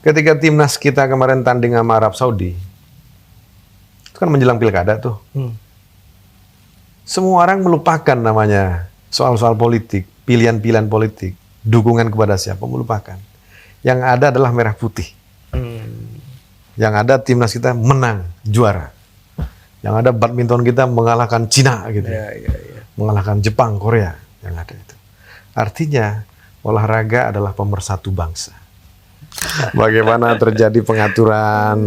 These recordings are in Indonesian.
Ketika timnas kita kemarin tanding sama Arab Saudi, itu kan menjelang pilkada tuh. Semua orang melupakan namanya soal-soal politik, pilihan-pilihan politik, dukungan kepada siapa, melupakan. Yang ada adalah merah putih. Yang ada timnas kita menang, juara. Yang ada badminton kita mengalahkan Cina gitu. Mengalahkan Jepang, Korea, yang ada itu. Artinya olahraga adalah pemersatu bangsa. Bagaimana terjadi pengaturan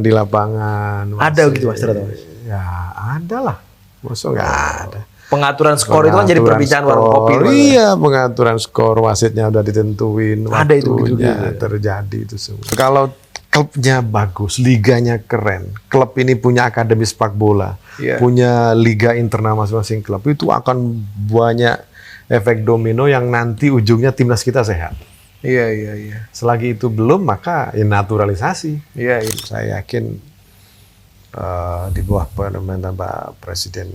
di lapangan. Ada begitu Mas? Ya ada lah. Masa nggak ada. Pengaturan skor itu kan jadi perbincangan warung kopi. Iya, pengaturan skor, wasitnya udah ditentuin. Ada itu begitu. Terjadi itu semua. Kalau klubnya bagus, liganya keren, klub ini punya akademi sepak bola, punya liga internal masing-masing klub, itu akan banyak efek domino yang nanti ujungnya timnas kita sehat. Iya. Selagi itu belum, maka ya naturalisasi. Iya. Saya yakin di bawah pemerintahan Pak Presiden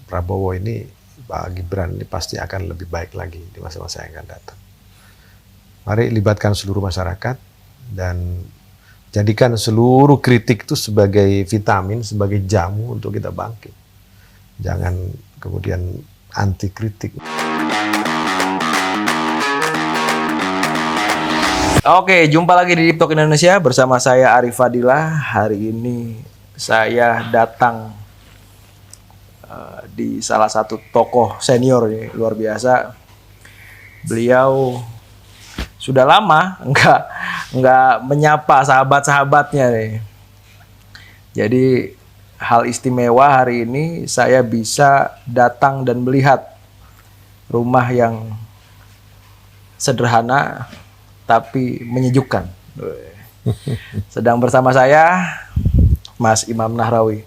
Prabowo ini, Pak Gibran ini pasti akan lebih baik lagi di masa-masa yang akan datang. Mari libatkan seluruh masyarakat dan jadikan seluruh kritik itu sebagai vitamin, sebagai jamu untuk kita bangkit. Jangan kemudian anti kritik. Oke, jumpa lagi di Deep Talk Indonesia bersama saya Arif Fadilah. Hari ini saya datang di salah satu tokoh senior nih, luar biasa. Beliau sudah lama nggak menyapa sahabat-sahabatnya nih. Jadi hal istimewa hari ini saya bisa datang dan melihat rumah yang sederhana tapi menyejukkan. Sedang bersama saya Mas Imam Nahrawi,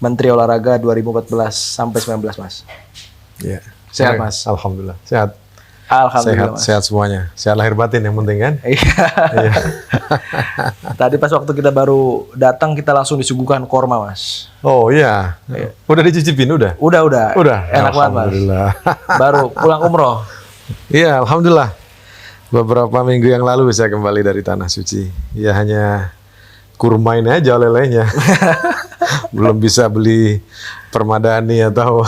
Menteri Olahraga 2014 sampai 19, Mas. Ya. Sehat, Mas? Alhamdulillah. Sehat. Alhamdulillah, Mas. Sehat semuanya. Sehat lahir batin yang penting kan? Iya. Tadi pas waktu kita baru datang kita langsung disuguhkan korma, Mas. Oh iya. Udah dicicipin udah? Udah. Enak banget, Mas. Alhamdulillah. Baru pulang umroh. Iya, alhamdulillah. Beberapa minggu yang lalu saya kembali dari Tanah Suci. Ya hanya kurma ini aja oleh-olehnya. Belum bisa beli permadani atau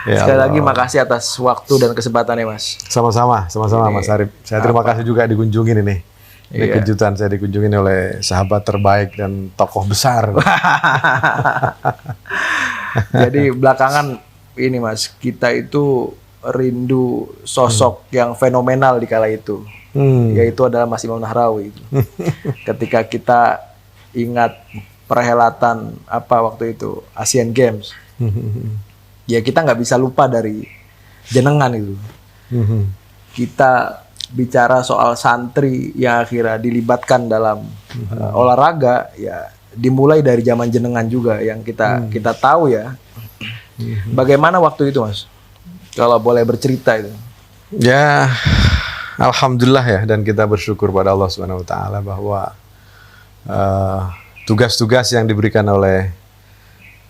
ya sekali lagi makasih atas waktu dan kesempatannya, Mas. Sama-sama Mas Arif. Saya terima kasih juga dikunjungin ini. Ini kejutan, saya dikunjungin oleh sahabat terbaik dan tokoh besar. Jadi belakangan ini, Mas, kita itu rindu sosok yang fenomenal di kala itu. Yaitu adalah Mas Imam Nahrawi. Ketika kita ingat perhelatan waktu itu Asian Games, ya kita nggak bisa lupa dari jenengan itu. Kita bicara soal santri yang akhirnya dilibatkan dalam olahraga, ya dimulai dari zaman jenengan juga yang kita tahu ya. Bagaimana waktu itu, Mas? Kalau boleh bercerita itu. Ya, alhamdulillah ya, dan kita bersyukur pada Allah Subhanahu wa taala bahwa tugas-tugas yang diberikan oleh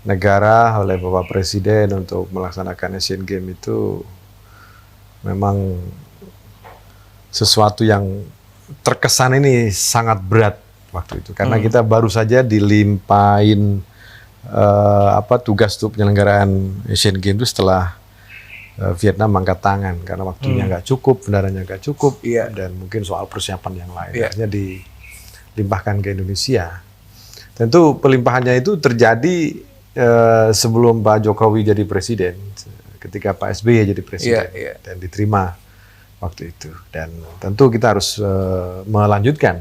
negara, oleh Bapak Presiden untuk melaksanakan Asian Games itu memang sesuatu yang terkesan ini sangat berat waktu itu, karena kita baru saja dilimpahin tugas untuk penyelenggaraan Asian Games itu setelah Vietnam angkat tangan karena waktunya nggak cukup, kendaraannya nggak cukup, dan mungkin soal persiapan yang lain. Akhirnya dilimpahkan ke Indonesia. Tentu pelimpahannya itu terjadi sebelum Pak Jokowi jadi presiden, ketika Pak SBY jadi presiden, dan diterima waktu itu. Dan tentu kita harus melanjutkan,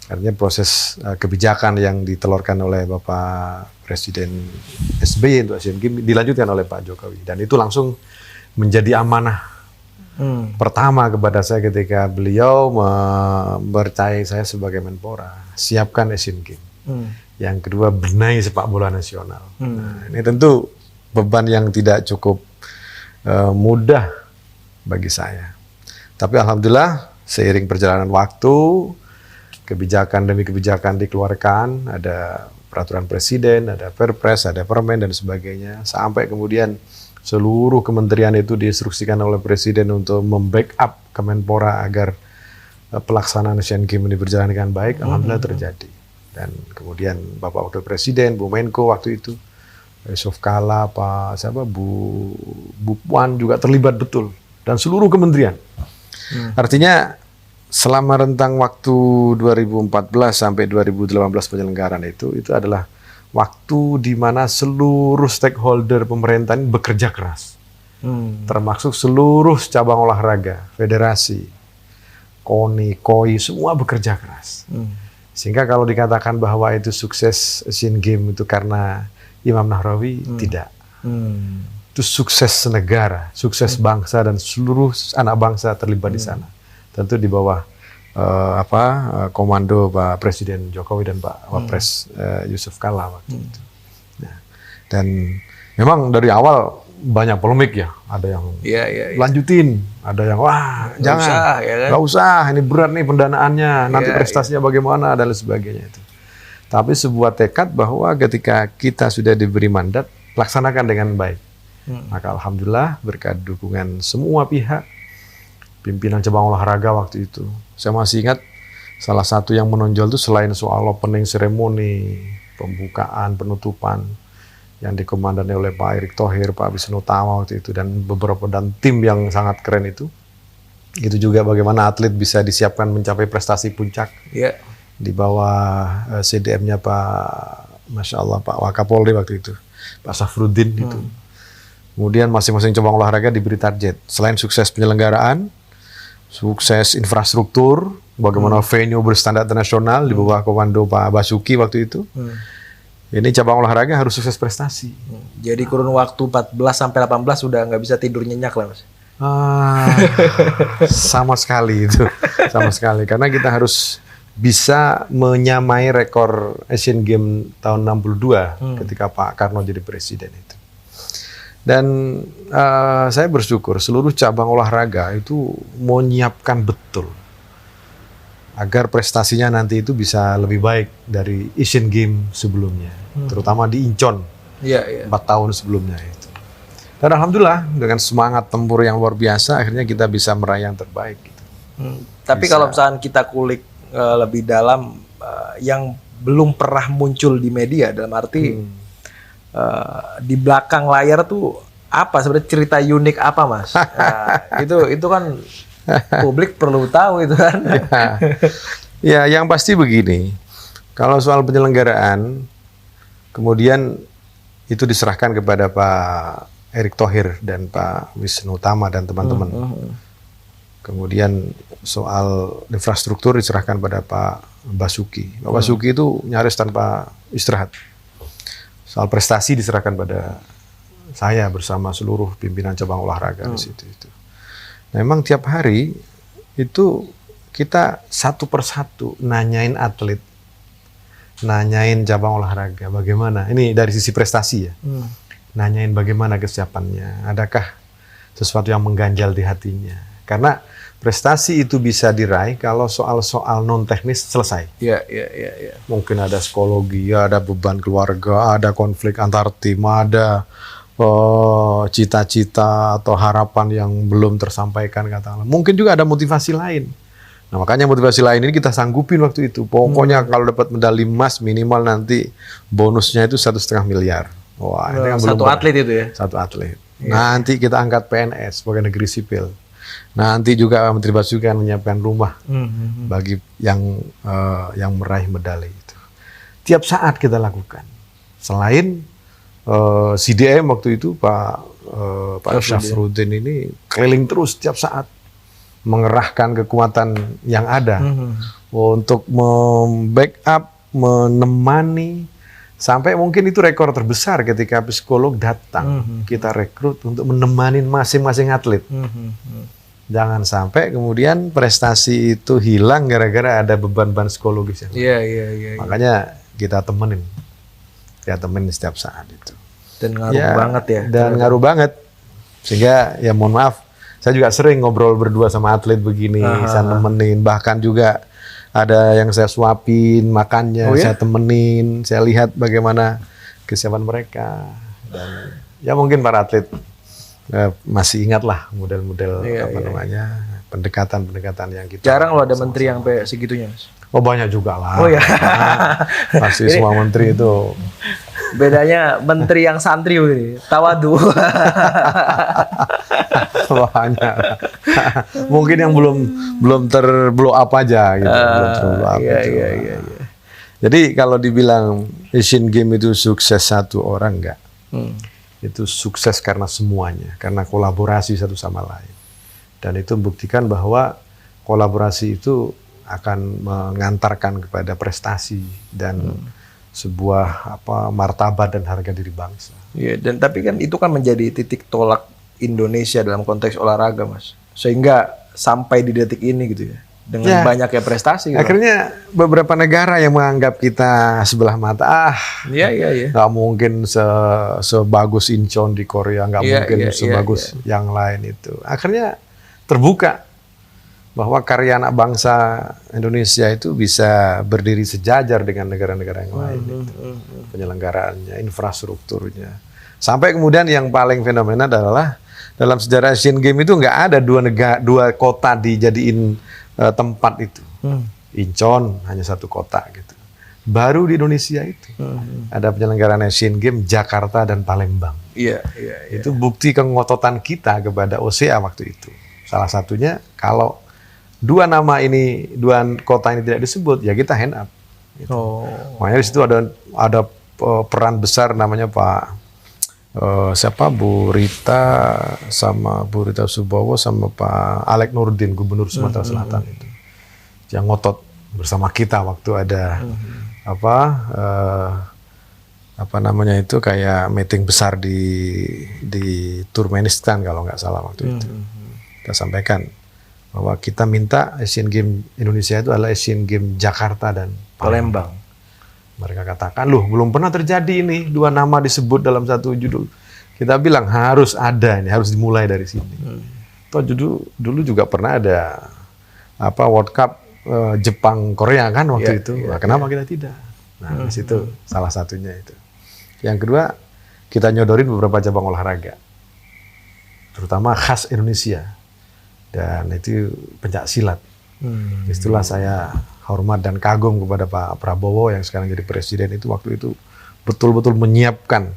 artinya proses kebijakan yang ditelurkan oleh Bapak Presiden SBY untuk Asian Games dilanjutkan oleh Pak Jokowi, dan itu langsung menjadi amanah pertama kepada saya ketika beliau mempercayai saya sebagai Menpora, siapkan Asian Games. Yang kedua, benahi sepak bola nasional. Nah, ini tentu beban yang tidak cukup mudah bagi saya. Tapi alhamdulillah seiring perjalanan waktu, kebijakan demi kebijakan dikeluarkan, ada peraturan presiden, ada perpres, ada permen dan sebagainya, sampai kemudian Seluruh kementerian itu diinstruksikan oleh Presiden untuk membackup Kemenpora agar pelaksanaan Asian Games ini berjalan dengan baik. Alhamdulillah terjadi. Dan kemudian Bapak Wakil Presiden, Bu Menko waktu itu, Yusuf Kala, Bu Puan juga terlibat betul. Dan seluruh kementerian. Artinya selama rentang waktu 2014 sampai 2018 penyelenggaraan itu adalah waktu di mana seluruh stakeholder pemerintahan bekerja keras. Termasuk seluruh cabang olahraga, federasi, KONI, KOI, semua bekerja keras. Sehingga kalau dikatakan bahwa itu sukses Asian Games itu karena Imam Nahrawi, tidak. Itu sukses negara, sukses bangsa dan seluruh anak bangsa terlibat di sana. Tentu di bawah komando Pak Presiden Jokowi dan Pak Wapres Yusuf Kala waktu itu. Nah, dan memang dari awal banyak polemik ya, ada yang lanjutin, ada yang jangan, nggak usah, ini berat nih pendanaannya, nanti prestasinya bagaimana dan lain sebagainya itu. Tapi sebuah tekad bahwa ketika kita sudah diberi mandat, laksanakan dengan baik. Maka alhamdulillah berkat dukungan semua pihak, pimpinan cabang olahraga waktu itu. Saya masih ingat salah satu yang menonjol itu selain soal opening ceremony, pembukaan, penutupan yang dikomandani oleh Pak Erick Thohir, Pak Wisnu Tama waktu itu dan tim yang sangat keren itu juga bagaimana atlet bisa disiapkan mencapai prestasi puncak di bawah CDM-nya Pak, Masya Allah, Pak Wakapolri waktu itu, Pak Safruddin itu. Kemudian masing-masing cabang olahraga diberi target. Selain sukses penyelenggaraan, sukses infrastruktur, bagaimana venue berstandar internasional di bawah komando Pak Basuki waktu itu. Ini cabang olahraga harus sukses prestasi. Jadi kurun waktu 14 sampai 18 sudah nggak bisa tidur nyenyak lah, Mas. Sama sekali itu, sama sekali. Karena kita harus bisa menyamai rekor Asian Games tahun 62 ketika Pak Karno jadi presiden itu. Dan saya bersyukur seluruh cabang olahraga itu menyiapkan betul agar prestasinya nanti itu bisa lebih baik dari Asian Games sebelumnya, terutama di Incheon 4 tahun sebelumnya itu. Dan alhamdulillah dengan semangat tempur yang luar biasa akhirnya kita bisa meraih yang terbaik. Gitu. Tapi kalau misalnya kita kulik lebih dalam yang belum pernah muncul di media, dalam arti di belakang layar tuh apa sebenarnya, cerita unik apa, Mas? Itu kan publik perlu tahu itu kan. Ya, yang pasti begini, kalau soal penyelenggaraan kemudian itu diserahkan kepada Pak Erick Thohir dan Pak Wisnu Tama dan teman-teman. Kemudian soal infrastruktur diserahkan pada Pak Basuki. Pak Basuki itu nyaris tanpa istirahat. Soal prestasi diserahkan pada saya bersama seluruh pimpinan cabang olahraga di situ itu. Nah, memang tiap hari itu kita satu persatu nanyain atlet, nanyain cabang olahraga bagaimana. Ini dari sisi prestasi ya. Nanyain bagaimana kesiapannya, adakah sesuatu yang mengganjal di hatinya. Karena prestasi itu bisa diraih kalau soal-soal non teknis selesai. Iya. Mungkin ada psikologi, ada beban keluarga, ada konflik antar tim, ada cita-cita atau harapan yang belum tersampaikan katakanlah. Mungkin juga ada motivasi lain. Nah, makanya motivasi lain ini kita sanggupin waktu itu. Pokoknya kalau dapat medali emas minimal nanti bonusnya itu 1,5 miliar. Wah, ini kan satu atlet itu ya? Satu atlet. Nanti kita angkat PNS, pegawai negeri sipil. Nanti juga Menteri Basuki akan menyiapkan rumah bagi yang meraih medali itu. Tiap saat kita lakukan. Selain CDM waktu itu Pak Syafruddin ini keliling terus tiap saat mengerahkan kekuatan yang ada untuk membackup, menemani. Sampai mungkin itu rekor terbesar ketika psikolog datang, kita rekrut untuk menemani masing-masing atlet. Jangan sampai kemudian prestasi itu hilang gara-gara ada beban-beban psikologis. Iya. Makanya kita temenin setiap saat itu. Dan ngaruh banget ya. Dan ngaruh banget. Sehingga ya mohon maaf, saya juga sering ngobrol berdua sama atlet begini, saya temenin, bahkan juga ada yang saya suapin makannya, saya temenin, saya lihat bagaimana kesiapan mereka. Dan ya mungkin para atlet masih ingat lah model-model Iya, apa iya. namanya pendekatan-pendekatan yang kita. Jarang loh ada menteri yang sampai segitunya, Mas. Oh banyak juga lah. Oh ya. Pasti semua menteri itu. Bedanya menteri yang santri ini, tawadu. Banyak. Mungkin yang belum terblow up aja gitu. Belum terblow up Iya, gitu. iya. Jadi kalau dibilang Asian Games itu sukses satu orang enggak. Itu sukses karena semuanya, karena kolaborasi satu sama lain. Dan itu membuktikan bahwa kolaborasi itu akan mengantarkan kepada prestasi dan sebuah martabat dan harga diri bangsa. Iya, dan tapi kan itu kan menjadi titik tolak Indonesia dalam konteks olahraga, Mas. Sehingga sampai di detik ini gitu ya. Dengan banyaknya prestasi gitu. Akhirnya beberapa negara yang menganggap kita sebelah mata, Iya. nggak mungkin sebagus Incheon di Korea, nggak mungkin sebagus yang lain itu. Akhirnya terbuka bahwa karya anak bangsa Indonesia itu bisa berdiri sejajar dengan negara-negara yang lain. Penyelenggaraannya, infrastrukturnya. Sampai kemudian yang paling fenomenal adalah dalam sejarah Asian Games itu nggak ada dua kota dijadiin tempat itu. Incheon hanya satu kota gitu. Baru di Indonesia itu ada penyelenggaraan Asian Games Jakarta dan Palembang. Iya. Itu bukti kengototan kita kepada OSEA waktu itu. Salah satunya kalau dua kota ini tidak disebut, ya kita hand up. Gitu. Makanya di situ ada peran besar namanya Bu Rita Subowo sama Pak Alek Nurdin, Gubernur Sumatera Selatan itu, yang ngotot bersama kita waktu ada kayak meeting besar di Turkmenistan kalau nggak salah waktu itu. Kita sampaikan bahwa kita minta Asian Games Indonesia itu adalah Asian Games Jakarta dan Palembang. Mereka katakan, loh belum pernah terjadi ini, dua nama disebut dalam satu judul. Kita bilang harus ada ini, harus dimulai dari sini. Toh dulu juga pernah ada World Cup Jepang Korea kan waktu itu. Nah, kenapa kita tidak? Nah, di situ salah satunya itu. Yang kedua, kita nyodorin beberapa cabang olahraga, terutama khas Indonesia. Dan itu pencak silat. Itulah saya hormat dan kagum kepada Pak Prabowo yang sekarang jadi presiden itu waktu itu betul-betul menyiapkan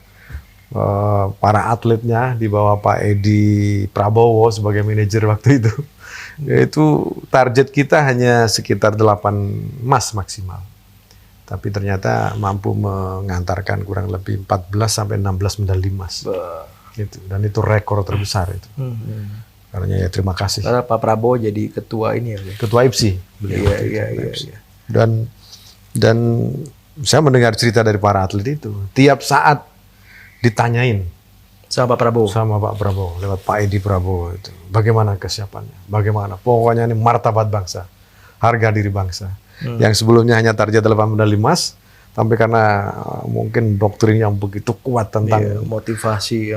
para atletnya di bawah Pak Edi Prabowo sebagai manajer waktu itu. Yaitu target kita hanya sekitar 8 emas maksimal. Tapi ternyata mampu mengantarkan kurang lebih 14 sampai 16 medali emas. Gitu. Dan itu rekor terbesar itu. Karena ya terima kasih. Karena Pak Prabowo jadi ketua ini ya. Ketua IPSI. Iya. Dan saya mendengar cerita dari para atlet itu. Tiap saat ditanyain sama Pak Prabowo lewat Pak Edi Prabowo itu. Bagaimana kesiapannya? Bagaimana? Pokoknya ini martabat bangsa. Harga diri bangsa. Yang sebelumnya hanya target 8 medali emas. Tapi karena mungkin doktrin yang begitu kuat tentang motivasi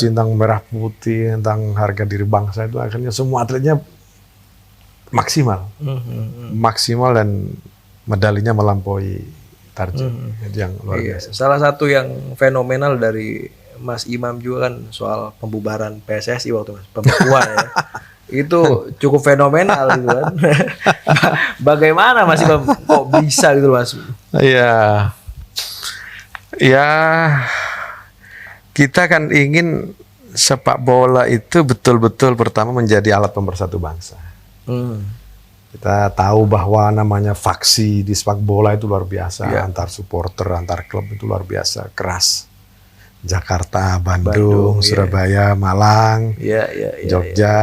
tentang merah putih, tentang harga diri bangsa itu, akhirnya semua atletnya maksimal dan medalinya melampaui target. Itu yang luar biasa. Salah satu yang fenomenal dari Mas Imam juga kan soal pembubaran PSSI waktu pembekuan ya. Itu cukup fenomenal gitu kan. Bagaimana Mas Imam kok bisa gitu Mas? Ya, kita kan ingin sepak bola itu betul-betul pertama menjadi alat pemersatu bangsa. Kita tahu bahwa namanya faksi di sepak bola itu luar biasa, antar supporter, antar klub itu luar biasa keras. Jakarta, Bandung, Surabaya, Malang, Jogja,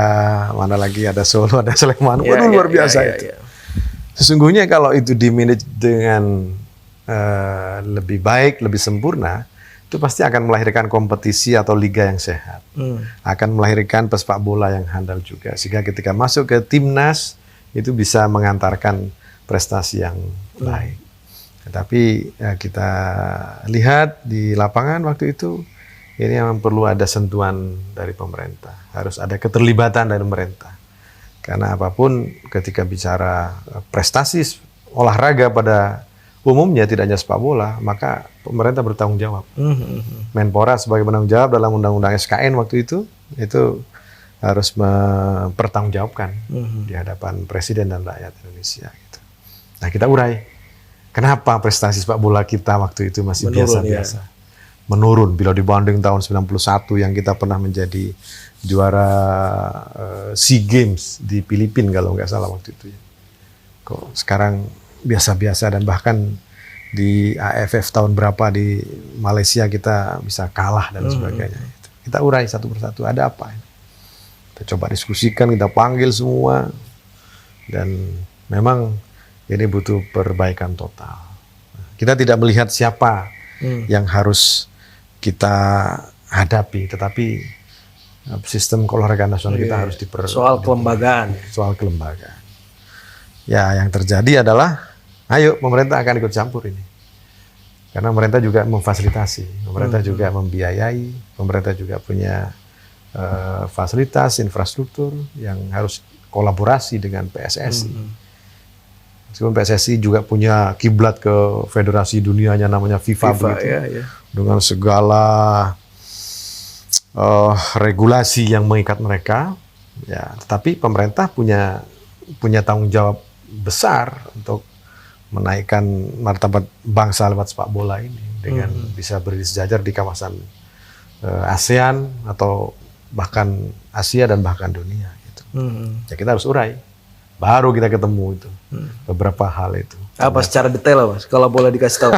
mana lagi ada Solo, ada Sleman, luar biasa itu. Sesungguhnya kalau itu dimanage dengan lebih baik, lebih sempurna, itu pasti akan melahirkan kompetisi atau liga yang sehat, akan melahirkan pesepak bola yang handal juga, sehingga ketika masuk ke timnas itu bisa mengantarkan prestasi yang baik. Tetapi kita lihat di lapangan waktu itu, ini yang perlu ada sentuhan dari pemerintah. Harus ada keterlibatan dari pemerintah. Karena apapun ketika bicara prestasi olahraga pada umumnya, tidak hanya sepak bola, maka pemerintah bertanggung jawab. Menpora sebagai penanggung jawab dalam Undang-Undang SKN waktu itu, itu harus mempertanggungjawabkan di hadapan Presiden dan rakyat Indonesia. Gitu. Nah kita urai, kenapa prestasi sepak bola kita waktu itu masih biasa-biasa, menurun bila dibanding tahun 91 yang kita pernah menjadi juara SEA Games di Filipina kalau nggak salah waktu itu. Kok sekarang biasa-biasa, dan bahkan di AFF tahun berapa di Malaysia kita bisa kalah dan sebagainya. Kita urai satu persatu, ada apa ini? Kita coba diskusikan, kita panggil semua, dan memang ini butuh perbaikan total. Kita tidak melihat siapa yang harus kita hadapi, tetapi sistem keolahragaan nasional kita harus soal kelembagaan. Soal kelembagaan. Ya, yang terjadi adalah, ayo pemerintah akan ikut campur ini. Karena pemerintah juga memfasilitasi, pemerintah juga membiayai, pemerintah juga punya fasilitas, infrastruktur yang harus kolaborasi dengan PSSI. Meskipun PSSI juga punya kiblat ke federasi dunianya namanya FIFA begitu, dengan segala regulasi yang mengikat mereka, ya. Tetapi pemerintah punya tanggung jawab besar untuk menaikkan martabat bangsa lewat sepak bola ini dengan bisa berdiri sejajar di kawasan ASEAN atau bahkan Asia dan bahkan dunia. Gitu. Ya kita harus urai, baru kita ketemu itu beberapa hal itu. Apa secara detail Mas, kalau boleh dikasih tahu?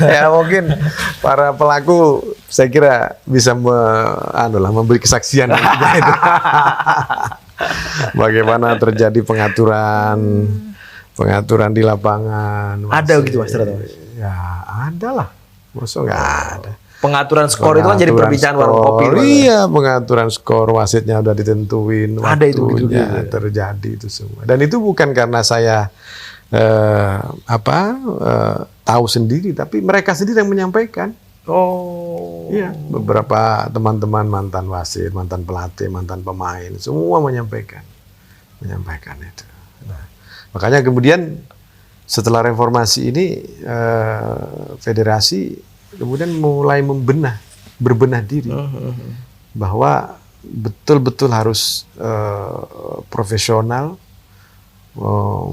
Ya mungkin para pelaku saya kira bisa memberi kesaksian itu. Bagaimana terjadi pengaturan di lapangan. Ada gitu Mas ternyata? Ya ada lah, masa nggak ada. Pengaturan skor itu kan jadi perbincangan warung kopi. Iya, pengaturan skor, wasitnya udah ditentuin, ada itu juga terjadi itu semua. Dan itu bukan karena saya tahu sendiri, tapi mereka sendiri yang menyampaikan. Oh, iya, beberapa teman-teman mantan wasit, mantan pelatih, mantan pemain, semua menyampaikan itu. Nah, makanya kemudian setelah reformasi ini federasi kemudian mulai berbenah diri bahwa betul-betul harus profesional,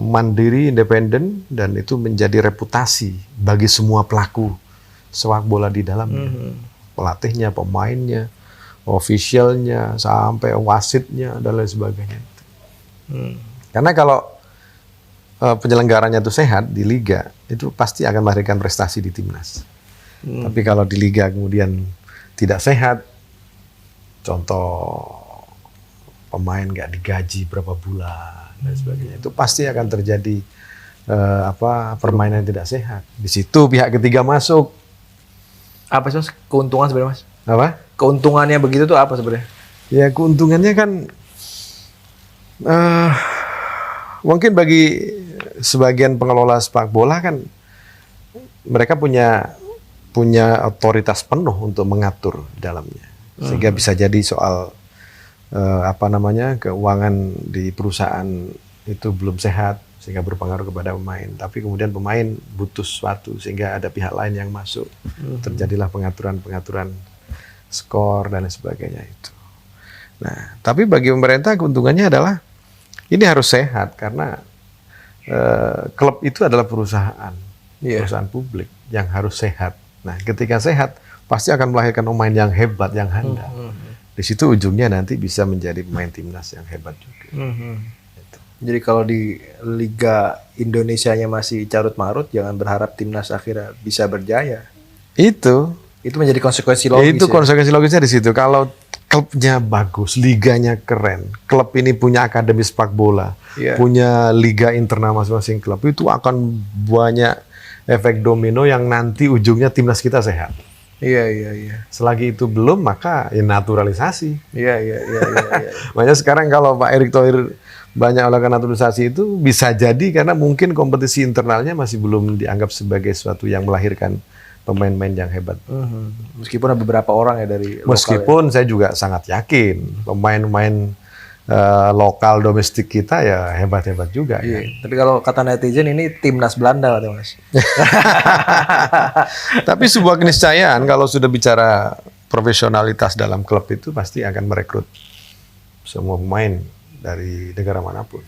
mandiri, independen, dan itu menjadi reputasi bagi semua pelaku sepak bola di dalamnya, pelatihnya, pemainnya, ofisialnya, sampai wasitnya dan lain sebagainya. Karena kalau penyelenggaranya itu sehat di liga, itu pasti akan melahirkan prestasi di timnas. Tapi kalau di liga kemudian tidak sehat, contoh pemain nggak digaji berapa bulan dan sebagainya, itu pasti akan terjadi permainan yang tidak sehat. Di situ pihak ketiga masuk. Apa sih Mas keuntungan sebenarnya Mas? Apa? Keuntungannya begitu tuh apa sebenarnya? Ya keuntungannya kan mungkin bagi sebagian pengelola sepak bola kan mereka punya otoritas penuh untuk mengatur dalamnya, sehingga bisa jadi soal keuangan di perusahaan itu belum sehat sehingga berpengaruh kepada pemain, tapi kemudian pemain butuh sesuatu sehingga ada pihak lain yang masuk, terjadilah pengaturan skor dan lain sebagainya itu. Nah, tapi bagi pemerintah keuntungannya adalah ini harus sehat karena klub itu adalah perusahaan publik yang harus sehat. Nah, ketika sehat, pasti akan melahirkan pemain yang hebat, yang handal. Di situ ujungnya nanti bisa menjadi pemain timnas yang hebat juga. Gitu. Jadi kalau di Liga Indonesianya masih carut-marut, jangan berharap timnas akhirnya bisa berjaya. Itu menjadi konsekuensi logis. Itu konsekuensi logisnya di situ. Kalau klubnya bagus, liganya keren, klub ini punya akademi sepak bola, punya liga internal masing-masing klub, itu akan banyak efek domino yang nanti ujungnya timnas kita sehat. Iya. Selagi itu belum, maka naturalisasi. Iya. Makanya sekarang kalau Pak Erick Thohir banyak melakukan naturalisasi itu bisa jadi karena mungkin kompetisi internalnya masih belum dianggap sebagai sesuatu yang melahirkan pemain-pemain yang hebat. Meskipun ada beberapa orang ya dari lokal. Saya juga sangat yakin pemain-pemain lokal domestik kita ya hebat-hebat juga. Iya. Kan? Tapi kalau kata netizen ini timnas Belanda Mas. Tapi sebuah keniscayaan kalau sudah bicara profesionalitas dalam klub itu pasti akan merekrut semua pemain dari negara manapun,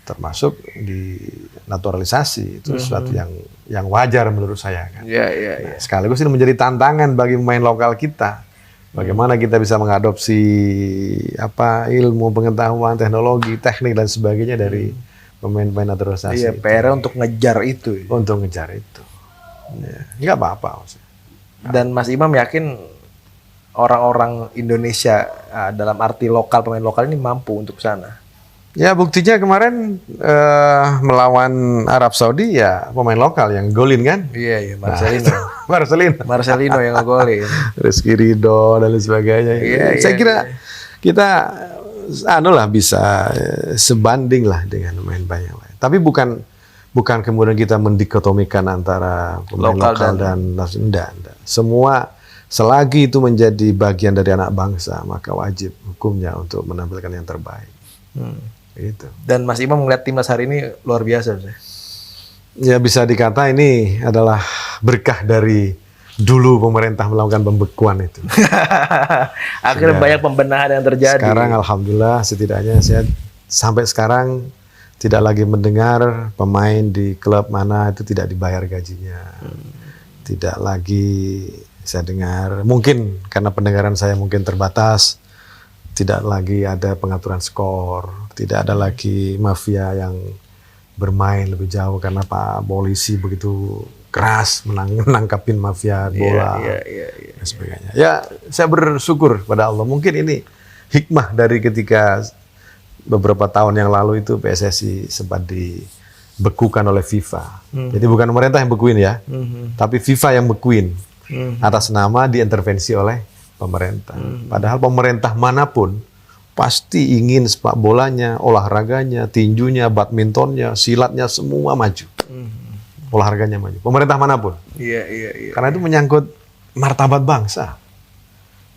termasuk di naturalisasi. Itu sesuatu yang wajar menurut saya kan. Nah, sekaligus ini menjadi tantangan bagi pemain lokal kita. Bagaimana kita bisa mengadopsi ilmu, pengetahuan, teknologi, teknik dan sebagainya dari pemain-pemain naturalisasi. Iya, PR untuk ngejar itu. Untuk ngejar itu. Ya, nggak apa-apa. Dan Mas Imam yakin orang-orang Indonesia dalam arti lokal, pemain lokal ini mampu untuk sana? Ya, buktinya kemarin melawan Arab Saudi ya pemain lokal yang golin kan? Iya, Marcelino. Marcelino yang ngegolin. Rizky Ridho dan lain sebagainya. Saya kira kita bisa sebanding lah dengan pemain yang lain. Tapi bukan kemudian kita mendikotomikan antara pemain lokal dan enggak. Semua selagi itu menjadi bagian dari anak bangsa, maka wajib hukumnya untuk menampilkan yang terbaik. Gitu. Dan Mas Imam melihat timnas hari ini luar biasa. Ya, bisa dikata ini adalah berkah dari dulu pemerintah melakukan pembekuan itu. Akhirnya banyak pembenahan yang terjadi. Sekarang alhamdulillah setidaknya saya sampai sekarang tidak lagi mendengar pemain di klub mana itu tidak dibayar gajinya. Tidak lagi saya dengar, mungkin karena pendengaran saya mungkin terbatas, tidak lagi ada pengaturan skor, tidak ada lagi mafia yang bermain lebih jauh karena Pak Polisi begitu keras menangkapin mafia bola dan sebagainya. Ya, saya bersyukur pada Allah. Mungkin ini hikmah dari ketika beberapa tahun yang lalu itu PSSI sempat dibekukan oleh FIFA. Jadi bukan pemerintah yang bekuin ya, tapi FIFA yang bekuin atas nama diintervensi oleh pemerintah. Padahal pemerintah manapun pasti ingin sepak bolanya, olahraganya, tinjunya, badmintonnya, silatnya semua maju. Olahraganya maju. Pemerintah manapun. Iya. Karena itu menyangkut martabat bangsa.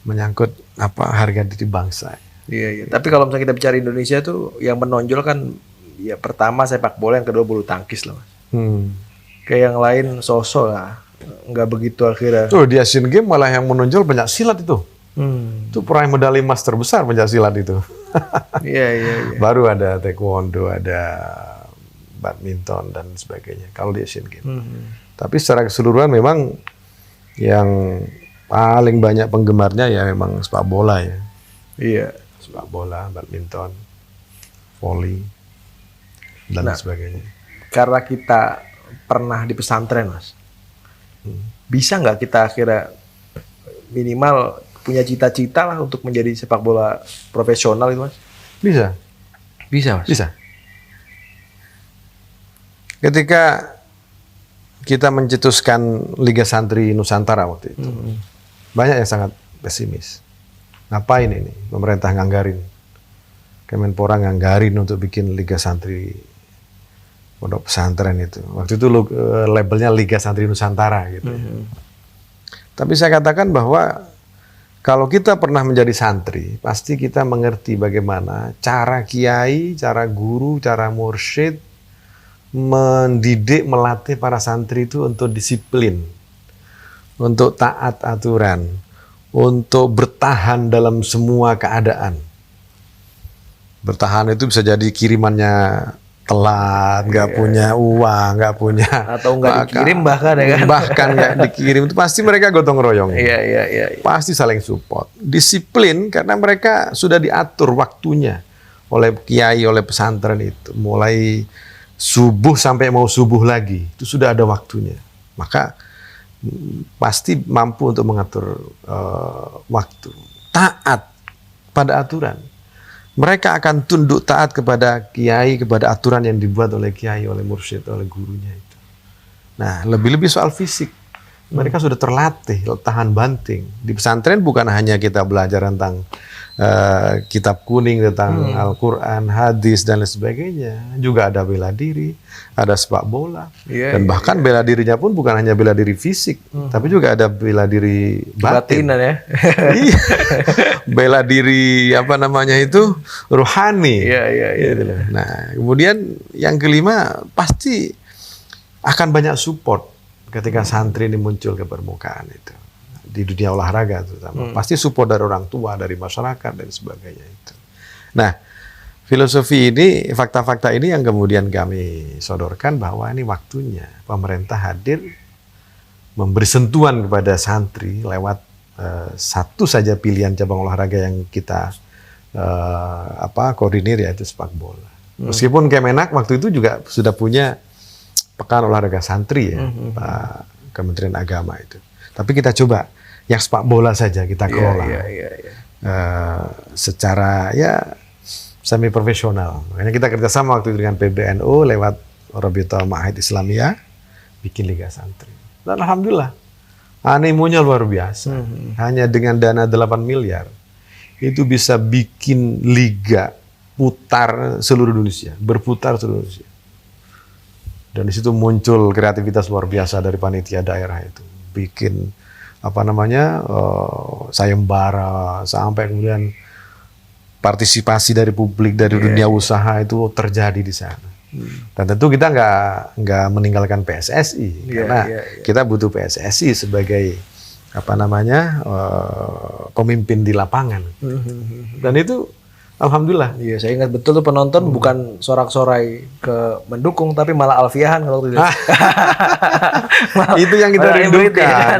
Menyangkut harga diri bangsa. Iya. Tapi kalau misalnya kita bicara Indonesia tuh yang menonjol kan ya pertama sepak bola, yang kedua bulu tangkis loh, Mas. Kayak yang lain sosok lah. Nggak begitu akhirnya. Tuh di Asian Games malah yang menonjol pencak silat itu. Itu peraih medali emas terbesar pencak silat itu. Iya. Baru ada taekwondo, ada badminton dan sebagainya kalau di Asian Games. Tapi secara keseluruhan memang yang paling banyak penggemarnya ya memang sepak bola ya. Iya. Sepak bola, badminton, volley dan sebagainya. Karena kita pernah di pesantren, Mas. Bisa nggak kita akhirnya minimal punya cita-cita lah untuk menjadi sepak bola profesional itu, Mas? Bisa, Mas. Bisa. Ketika kita mencetuskan Liga Santri Nusantara waktu itu, banyak yang sangat pesimis. Ngapain ini pemerintah nganggarin, Kemenpora nganggarin untuk bikin Liga Santri pondok pesantren itu. Waktu itu labelnya Liga Santri Nusantara gitu. Tapi saya katakan bahwa kalau kita pernah menjadi santri, pasti kita mengerti bagaimana cara kiai, cara guru, cara mursyid mendidik, melatih para santri itu untuk disiplin, untuk taat aturan, untuk bertahan dalam semua keadaan. Bertahan itu bisa jadi kirimannya telat, nggak punya uang, nggak punya, atau nggak dikirim bahkan ya kan? Bahkan nggak dikirim, itu pasti mereka gotong royong. Iya. Pasti saling support. Disiplin karena mereka sudah diatur waktunya oleh kiai, oleh pesantren itu. Mulai subuh sampai mau subuh lagi, itu sudah ada waktunya. Maka pasti mampu untuk mengatur waktu. Taat pada aturan. Mereka akan tunduk taat kepada kiai, kepada aturan yang dibuat oleh kiai, oleh mursyid, oleh gurunya itu. Nah, lebih-lebih soal fisik. Mereka sudah terlatih, tahan banting. Di pesantren bukan hanya kita belajar tentang kitab kuning, tentang Al-Quran, hadis, dan lain sebagainya. Juga ada bela diri, ada sepak bola. Dan bahkan bela dirinya pun bukan hanya bela diri fisik, tapi juga ada bela diri batin. Batinan ya. Iya. Bela diri rohani. Iya. Nah, kemudian yang kelima pasti akan banyak support ketika santri ini muncul ke permukaan itu. di dunia olahraga terutama. Pasti support dari orang tua, dari masyarakat dan sebagainya itu. Nah, filosofi ini, fakta-fakta ini yang kemudian kami sodorkan bahwa ini waktunya pemerintah hadir memberi sentuhan kepada santri lewat satu saja pilihan cabang olahraga yang kita koordinir, yaitu sepak bola. Meskipun Kemenak waktu itu juga sudah punya pekan olahraga santri ya, Pak Kementerian Agama itu. Tapi kita coba yang sepak bola saja kita kelola secara semi profesional. Makanya kita kerjasama waktu itu dengan PBNU lewat Rabita Ma'ahid Islamiyah bikin Liga Santri. Dan alhamdulillah animonya luar biasa. Hanya dengan dana 8 miliar itu bisa bikin liga putar seluruh Indonesia, berputar seluruh Indonesia. Dan di situ muncul kreativitas luar biasa dari panitia daerah itu. Bikin sayembara sampai kemudian partisipasi dari publik, dari dunia usaha itu terjadi di sana. Dan tentu kita nggak meninggalkan PSSI karena kita butuh PSSI sebagai pemimpin di lapangan. Dan itu alhamdulillah. Iya, saya ingat betul tuh penonton bukan sorak-sorai ke mendukung, tapi malah alfiahan kalau itu. Itu yang kita rindukan.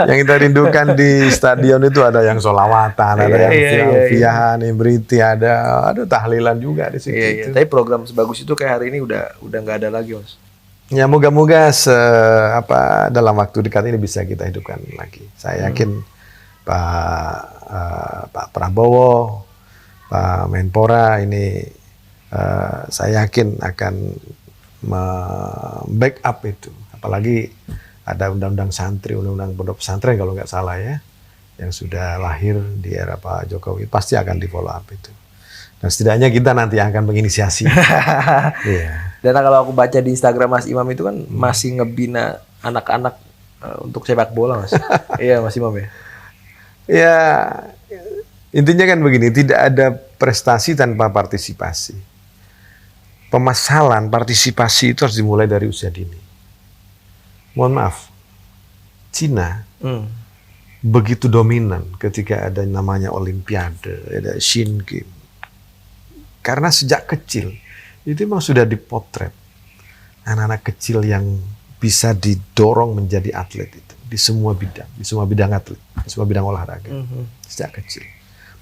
Yang kita rindukan di stadion itu ada yang sholawatan, ada yang alfiahan, ibriti, ada tahlilan juga di situ. Iya. Tapi program sebagus itu kayak hari ini udah nggak ada lagi, Mas. Ya moga-moga dalam waktu dekat ini bisa kita hidupkan lagi. Saya yakin Pak Prabowo, Pak Menpora ini saya yakin akan backup itu. Apalagi ada undang-undang santri, undang-undang pondok pesantren kalau nggak salah ya, yang sudah lahir di era Pak Jokowi, pasti akan di follow up itu. Dan setidaknya kita nanti akan menginisiasi. Dan kalau aku baca di Instagram Mas Imam itu kan masih ngebina anak-anak untuk sepak bola, Mas. Iya, Mas Imam ya. Ya, intinya kan begini, tidak ada prestasi tanpa partisipasi. Pemasalan partisipasi itu harus dimulai dari usia dini. Mohon maaf, Cina begitu dominan ketika ada namanya Olimpiade, ada Asian Games. Karena sejak kecil itu memang sudah dipotret anak-anak kecil yang bisa didorong menjadi atlet itu di semua bidang atlet, di semua bidang olahraga sejak kecil.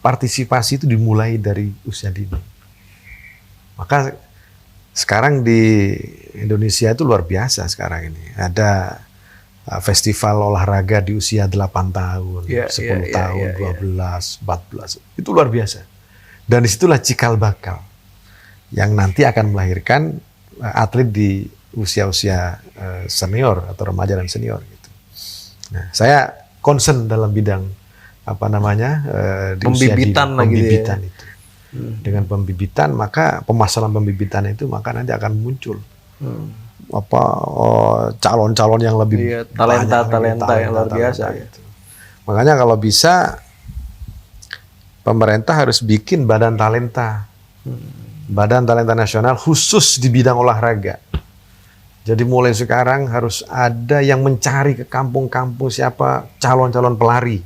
Partisipasi itu dimulai dari usia dini. Maka sekarang di Indonesia itu luar biasa sekarang ini. Ada festival olahraga di usia 8 tahun, 10 tahun, 12, 14. Itu luar biasa. Dan disitulah cikal bakal yang nanti akan melahirkan atlet di usia-usia senior atau remaja dan senior gitu. Nah, saya concern dalam bidang di pembibitan pembibitan itu. Dengan pembibitan, maka pemasaran pembibitan itu maka nanti akan muncul calon-calon yang lebih talenta yang luar biasa gitu. Makanya kalau bisa pemerintah harus bikin badan talenta nasional khusus di bidang olahraga. Jadi mulai sekarang harus ada yang mencari ke kampung-kampung siapa calon-calon pelari.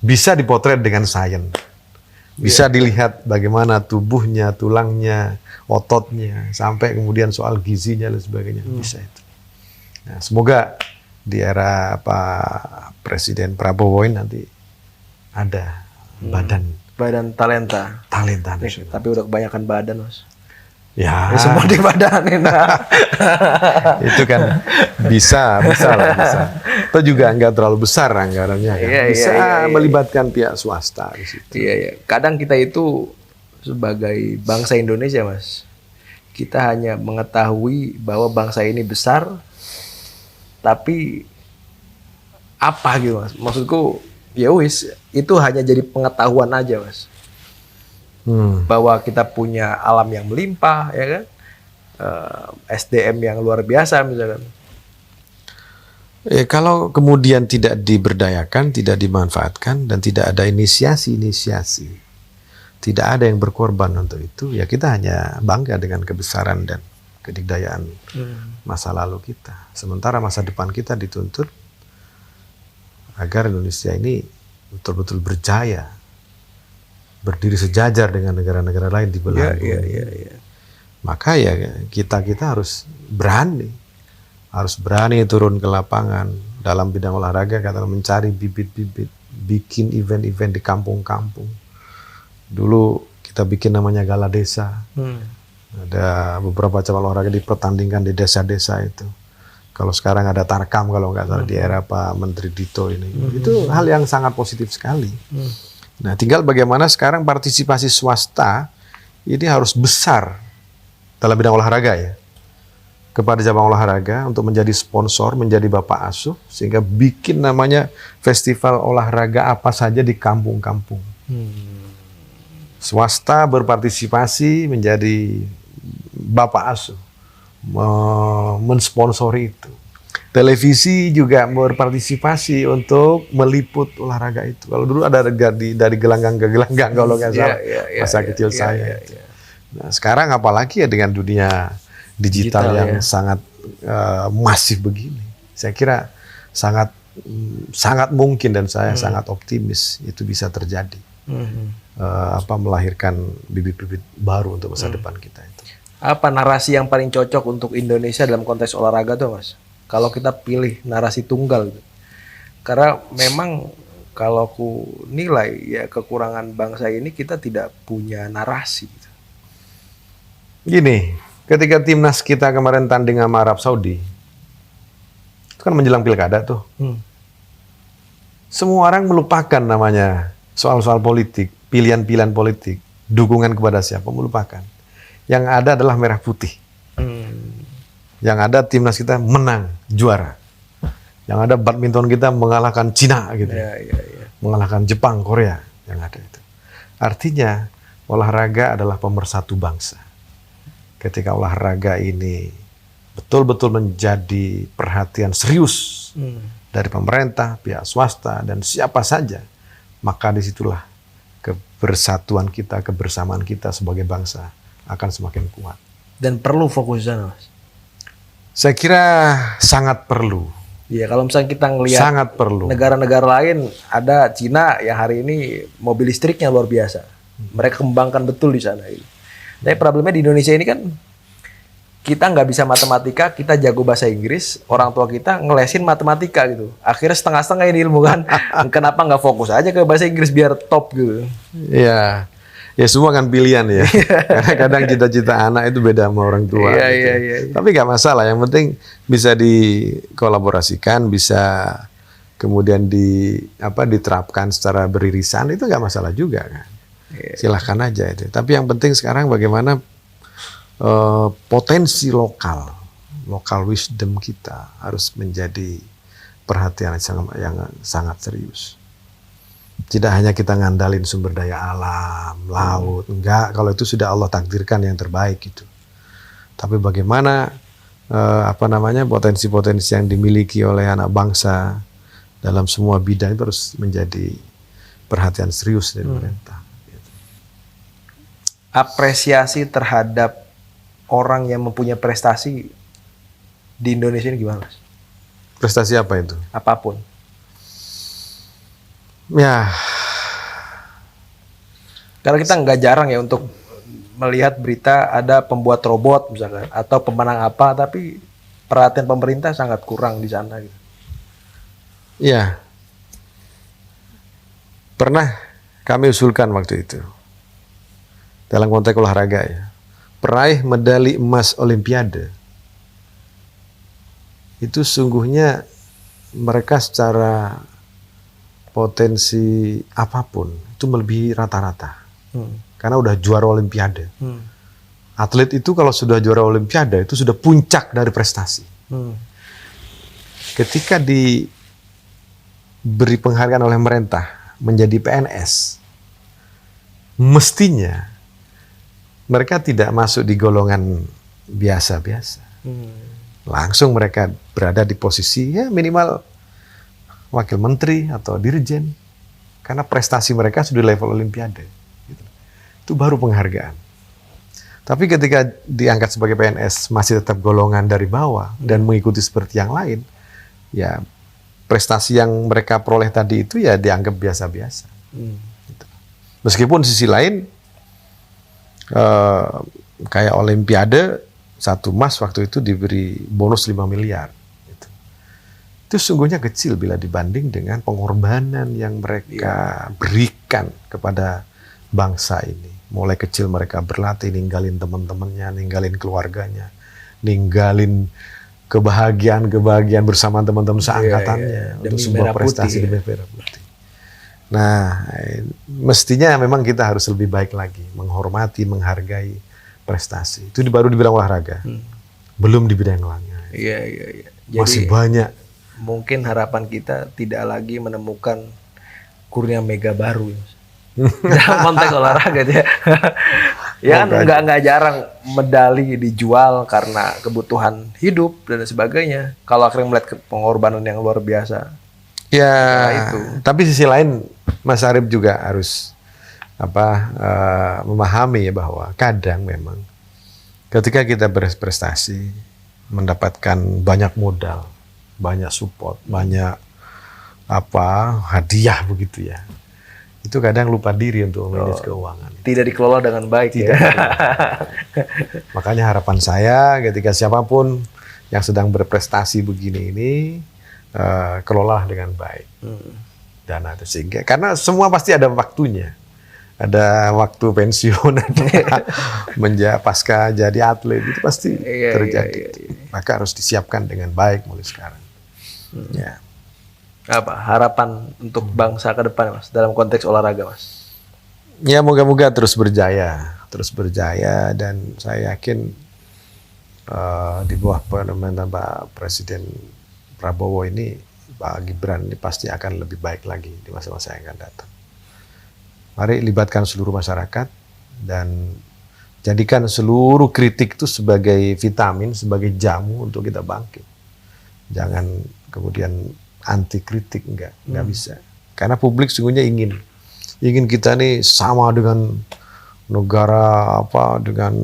Bisa dipotret dengan sains. Bisa dilihat bagaimana tubuhnya, tulangnya, ototnya, sampai kemudian soal gizinya dan sebagainya. Bisa itu. Nah, semoga di era Pak Presiden Prabowo ini nanti ada badan talenta nasional. Tapi udah kebanyakan badan, Mas. Ya semua dibadanin. Itu kan bisa. Itu juga nggak terlalu besar anggarannya kan. Bisa melibatkan pihak swasta di situ. Iya. Kadang kita itu sebagai bangsa Indonesia, Mas, kita hanya mengetahui bahwa bangsa ini besar, tapi apa gitu, Mas? Maksudku ya wis, itu hanya jadi pengetahuan aja, Mas. Bahwa kita punya alam yang melimpah, ya kan, SDM yang luar biasa misalkan. Kalau kemudian tidak diberdayakan, tidak dimanfaatkan, dan tidak ada inisiasi, tidak ada yang berkorban untuk itu, ya kita hanya bangga dengan kebesaran dan kedikdayaan masa lalu kita. Sementara masa depan kita dituntut agar Indonesia ini betul-betul berjaya, berdiri sejajar dengan negara-negara lain di belahan bumi. Maka ya kita harus berani turun ke lapangan dalam bidang olahraga, katakan mencari bibit-bibit, bikin event-event di kampung-kampung. Dulu kita bikin namanya Gala Desa. Ada beberapa cabang olahraga dipertandingkan di desa-desa itu. Kalau sekarang ada Tarkam kalau nggak salah di era Pak Menteri Dito ini. Itu hal yang sangat positif sekali. Nah, tinggal bagaimana sekarang partisipasi swasta ini harus besar dalam bidang olahraga ya. Kepada cabang olahraga untuk menjadi sponsor, menjadi bapak asuh, sehingga bikin namanya festival olahraga apa saja di kampung-kampung. Swasta berpartisipasi menjadi bapak asuh, mensponsori itu. Televisi juga berpartisipasi untuk meliput olahraga itu. Kalau dulu ada dari gelanggang ke gelanggang kalau nggak salah masa kecil saya. Nah, sekarang apalagi ya dengan dunia digital yang sangat masif begini. Saya kira sangat mungkin dan saya sangat optimis itu bisa terjadi. Melahirkan bibit-bibit baru untuk masa depan kita itu. Apa narasi yang paling cocok untuk Indonesia dalam konteks olahraga tuh, Mas? Kalau kita pilih narasi tunggal gitu. Karena memang kalau ku nilai ya kekurangan bangsa ini kita tidak punya narasi gitu. Gini, ketika timnas kita kemarin tanding sama Arab Saudi, itu kan menjelang pilkada tuh. Semua orang melupakan namanya soal-soal politik, pilihan-pilihan politik, dukungan kepada siapa, melupakan. Yang ada adalah merah putih. Yang ada timnas kita menang, juara. Yang ada badminton kita mengalahkan Cina gitu. Mengalahkan Jepang, Korea, yang ada itu. Artinya olahraga adalah pemersatu bangsa. Ketika olahraga ini betul-betul menjadi perhatian serius dari pemerintah, pihak swasta, dan siapa saja, maka disitulah kebersatuan kita, kebersamaan kita sebagai bangsa akan semakin kuat. Dan perlu fokus sana, Mas? Saya kira sangat perlu. Iya, kalau misalnya kita ngelihat sangat perlu. Negara-negara lain, ada Cina yang hari ini mobil listriknya luar biasa. Mereka kembangkan betul di sana. Tapi problemnya di Indonesia ini kan kita nggak bisa matematika, kita jago bahasa Inggris, orang tua kita ngelesin matematika gitu. Akhirnya setengah-setengah ini ilmu kan. Kenapa nggak fokus aja ke bahasa Inggris biar top gitu? Iya. Ya semua kan pilihan ya. Karena kadang cita-cita anak itu beda sama orang tua. Iya. Tapi nggak masalah. Yang penting bisa dikolaborasikan, bisa kemudian diterapkan secara beririsan, itu nggak masalah juga kan. Silahkan aja itu. Tapi yang penting sekarang bagaimana potensi lokal wisdom kita harus menjadi perhatian yang sangat serius. Tidak hanya kita ngandalin sumber daya alam, laut, enggak. Kalau itu sudah Allah takdirkan yang terbaik gitu. Tapi bagaimana potensi-potensi yang dimiliki oleh anak bangsa dalam semua bidang itu harus menjadi perhatian serius dari pemerintah. Apresiasi terhadap orang yang mempunyai prestasi di Indonesia ini gimana, Mas? Prestasi apa itu? Apapun. Ya. Karena kita nggak jarang ya untuk melihat berita ada pembuat robot misalkan atau pemenang apa, tapi perhatian pemerintah sangat kurang di sana gitu. Ya. Pernah kami usulkan waktu itu dalam konteks olahraga ya. Peraih medali emas Olimpiade itu sungguhnya mereka secara potensi apapun itu melebihi rata-rata. Karena udah juara Olimpiade. Atlet itu kalau sudah juara Olimpiade itu sudah puncak dari prestasi. Ketika diberi penghargaan oleh pemerintah menjadi PNS, mestinya mereka tidak masuk di golongan biasa-biasa. Langsung mereka berada di posisi ya minimal wakil menteri atau dirjen, karena prestasi mereka sudah level Olimpiade. Gitu. Itu baru penghargaan. Tapi ketika diangkat sebagai PNS masih tetap golongan dari bawah dan mengikuti seperti yang lain, ya prestasi yang mereka peroleh tadi itu ya dianggap biasa-biasa. Gitu. Meskipun sisi lain kayak Olimpiade 1 emas waktu itu diberi bonus 5 miliar. Gitu. Itu sungguhnya kecil bila dibanding dengan pengorbanan yang mereka berikan kepada bangsa ini. Mulai kecil mereka berlatih, ninggalin teman-temannya, ninggalin keluarganya, ninggalin kebahagiaan bersama teman-teman seangkatannya untuk sebuah prestasi demi merah putih. Nah, mestinya memang kita harus lebih baik lagi, menghormati, menghargai prestasi. Itu baru dibilang olahraga, belum di bidang lainnya. Iya. Jadi, masih banyak. Mungkin harapan kita tidak lagi menemukan kurnia mega baru. Dalam konteks olahraga ya. Ya kan nggak jarang medali dijual karena kebutuhan hidup dan sebagainya. Kalau akhirnya melihat pengorbanan yang luar biasa. Ya, itu. Tapi sisi lain Mas Arief juga harus memahami ya bahwa kadang memang ketika kita berprestasi mendapatkan banyak modal, banyak support, banyak hadiah begitu ya. Itu kadang lupa diri untuk manage keuangan. Tidak dikelola dengan baik. Tidak. Makanya harapan saya ketika siapapun yang sedang berprestasi begini ini, kelola dengan baik. Dana itu sehingga karena semua pasti ada waktunya. Ada waktu pensiun, ada pasca jadi atlet itu pasti terjadi. Maka harus disiapkan dengan baik mulai sekarang. Ya. Apa harapan untuk bangsa ke depan, Mas, dalam konteks olahraga, Mas? Ya, moga-moga terus berjaya dan saya yakin di bawah pemerintahan Pak Presiden Prabowo ini, Pak Gibran ini pasti akan lebih baik lagi di masa-masa yang akan datang. Mari libatkan seluruh masyarakat dan jadikan seluruh kritik itu sebagai vitamin, sebagai jamu untuk kita bangkit. Jangan kemudian anti kritik, nggak bisa. Karena publik sesungguhnya ingin kita nih sama dengan negara dengan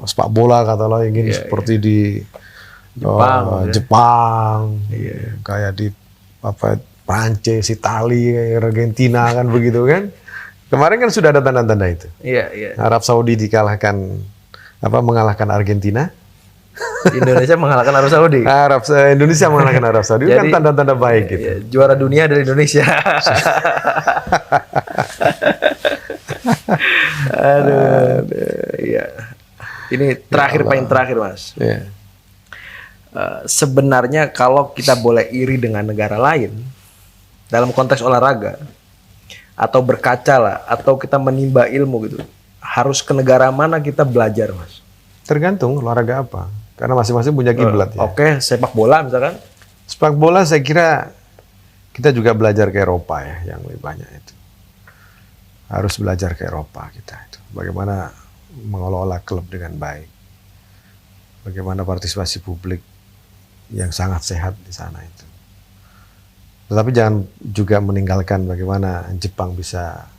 sepak bola katalah ingin seperti di Jepang, kayak di Prancis, Italia, Argentina kan begitu kan. Kemarin kan sudah ada tanda-tanda itu. Arab Saudi mengalahkan Argentina. Indonesia mengalahkan Arab Saudi. Indonesia mengalahkan Arab Saudi. Itu kan tanda-tanda baik gitu. Juara dunia dari Indonesia. Aduh. Iya. Ini paling terakhir, Mas. Yeah. Sebenarnya kalau kita boleh iri dengan negara lain dalam konteks olahraga atau berkaca lah atau kita menimba ilmu gitu, harus ke negara mana kita belajar, Mas? Tergantung olahraga apa. Karena masing-masing punya kiblat. Oke, sepak bola misalkan. Sepak bola saya kira kita juga belajar ke Eropa ya, yang lebih banyak itu. Harus belajar ke Eropa kita itu. Bagaimana mengelola klub dengan baik. Bagaimana partisipasi publik yang sangat sehat di sana itu. Tetapi jangan juga meninggalkan bagaimana Jepang bisa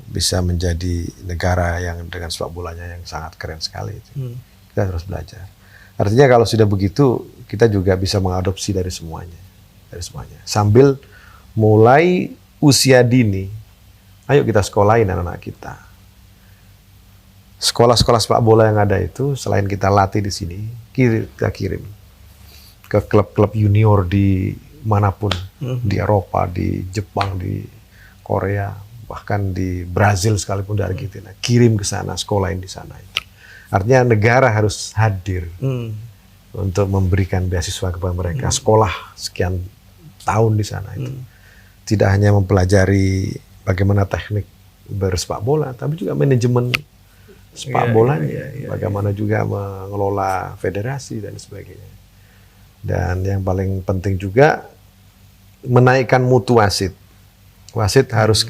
bisa menjadi negara yang dengan sepak bolanya yang sangat keren sekali itu. Kita terus belajar. Artinya kalau sudah begitu kita juga bisa mengadopsi dari semuanya. Sambil mulai usia dini, ayo kita sekolahin anak-anak kita. Sekolah-sekolah sepak bola yang ada itu selain kita latih di sini, kita kirim ke klub-klub junior di manapun, di Eropa, di Jepang, di Korea, bahkan di Brazil sekalipun, di Argentina, kirim ke sana, sekolahin di sana itu. Artinya negara harus hadir untuk memberikan beasiswa kepada mereka, sekolah sekian tahun di sana itu. Tidak hanya mempelajari bagaimana teknik bersepak bola, tapi juga manajemen sepak bolanya, bagaimana juga mengelola federasi dan sebagainya. Dan yang paling penting juga menaikkan mutu wasit. Wasit harus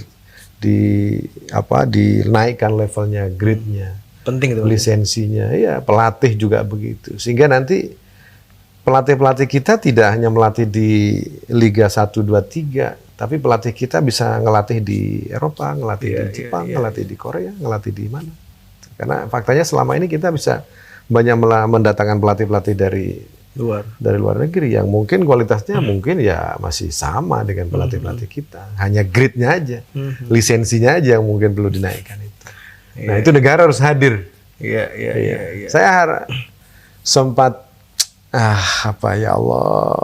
dinaikkan levelnya, grade-nya, penting itu, lisensinya, ya pelatih juga begitu. Sehingga nanti pelatih-pelatih kita tidak hanya melatih di Liga 1, 2, 3, tapi pelatih kita bisa ngelatih di Eropa, ngelatih di Jepang, ngelatih di Korea, ngelatih di mana. Karena faktanya selama ini kita bisa banyak mendatangkan pelatih-pelatih dari dari luar negeri yang mungkin kualitasnya mungkin ya masih sama dengan pelatih-pelatih kita. Hanya grade-nya aja, lisensinya aja yang mungkin perlu dinaikkan itu. Nah, itu negara harus hadir. Iya. Saya sempat ya Allah,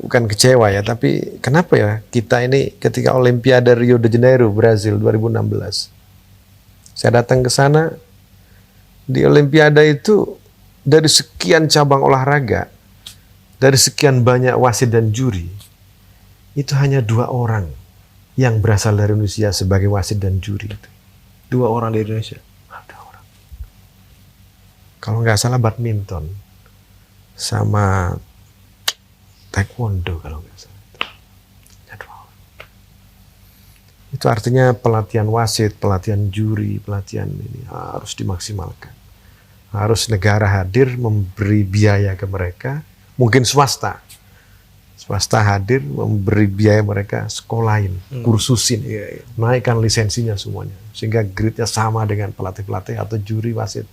bukan kecewa ya, tapi kenapa ya kita ini ketika Olimpiade Rio de Janeiro Brazil 2016, saya datang ke sana di Olimpiade itu dari sekian cabang olahraga, dari sekian banyak wasit dan juri, itu hanya 2 orang yang berasal dari Indonesia sebagai wasit dan juri. 2 orang dari Indonesia. 2 orang. Kalau nggak salah badminton sama taekwondo kalau nggak salah. Itu artinya pelatihan wasit, pelatihan juri, pelatihan ini harus dimaksimalkan. Harus negara hadir memberi biaya ke mereka, mungkin swasta hadir memberi biaya mereka sekolahin, kursusin, naikkan lisensinya semuanya, sehingga grade-nya sama dengan pelatih-pelatih atau juri wasit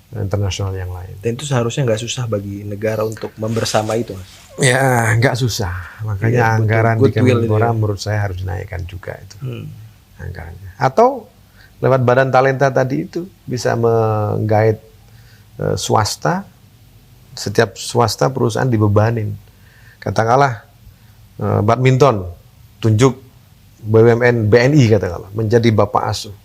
internasional yang lain. Dan itu seharusnya nggak susah bagi negara untuk membersama itu, Mas. Ya, nggak susah. Makanya anggaran di Kemenpora menurut saya harus dinaikkan juga itu anggarannya. Atau lewat badan talenta tadi itu bisa menggait swasta. Setiap swasta perusahaan dibebanin. Katakanlah badminton, tunjuk BUMN BNI katakanlah menjadi bapak asuh.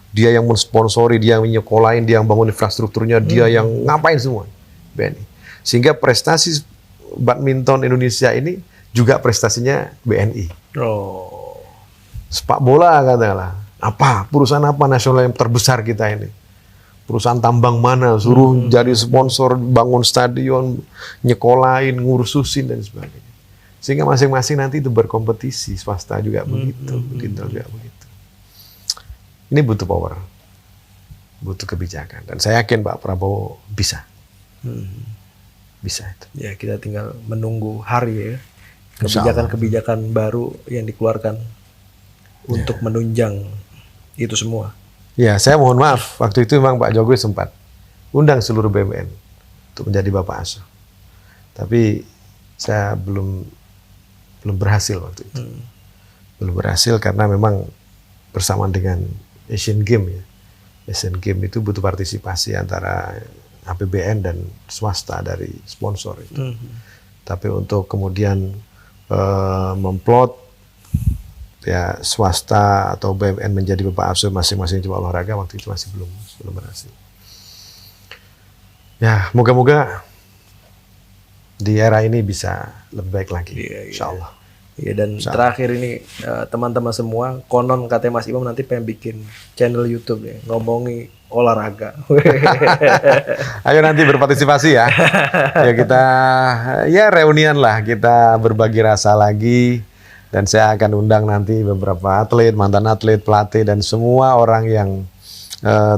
Dia yang mensponsori, dia yang menyekolahin, dia yang bangun infrastrukturnya, dia yang ngapain semua BNI. Sehingga prestasi badminton Indonesia ini juga prestasinya BNI. Sepak bola katakanlah. Perusahaan apa nasional yang terbesar kita ini? Perusahaan tambang mana? Suruh jadi sponsor, bangun stadion, nyekolahin, ngursusin dan sebagainya. Sehingga masing-masing nanti itu berkompetisi, swasta juga begitu, begitu juga begitu. Ini butuh power, butuh kebijakan, dan saya yakin Pak Prabowo bisa, bisa itu. Ya, kita tinggal menunggu hari ya, kebijakan-kebijakan baru yang dikeluarkan untuk menunjang itu semua. Ya, saya mohon maaf, waktu itu memang Pak Jokowi sempat undang seluruh BUMN untuk menjadi bapak asuh, tapi saya belum berhasil waktu itu, belum berhasil karena memang bersamaan dengan Asian Games ya. Asian Games itu butuh partisipasi antara APBN dan swasta dari sponsor itu. Tapi untuk kemudian memplot ya swasta atau BUMN menjadi bapak asuh masing-masing cabang olahraga waktu itu masih belum berhasil. Ya, moga-moga di era ini bisa lebih baik lagi, insya Allah. Ya, dan terakhir ini teman-teman semua, konon katanya Mas Imam nanti pengen bikin channel YouTube ya, ngomongi olahraga. Ayo nanti berpartisipasi ya. Ya kita reunian lah, kita berbagi rasa lagi, dan saya akan undang nanti beberapa atlet, mantan atlet, pelatih, dan semua orang yang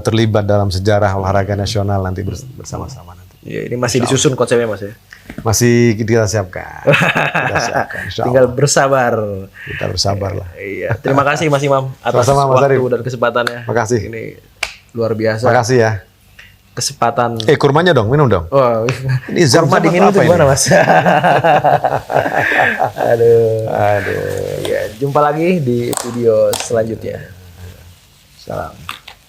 terlibat dalam sejarah olahraga nasional nanti bersama-sama nanti. Ya, ini masih disusun konsepnya Mas ya. Masih kita siapkan. Tinggal bersabar. Kita bersabar lah. Iya. Terima kasih Mas Imam atas waktu dan kesempatannya. Makasih. Ini luar biasa. Makasih ya. Kesempatan. Kurmanya dong, minum dong. Oh, ini kurma dingin itu gimana Mas? Aduh. Ya, jumpa lagi di video selanjutnya. Salam.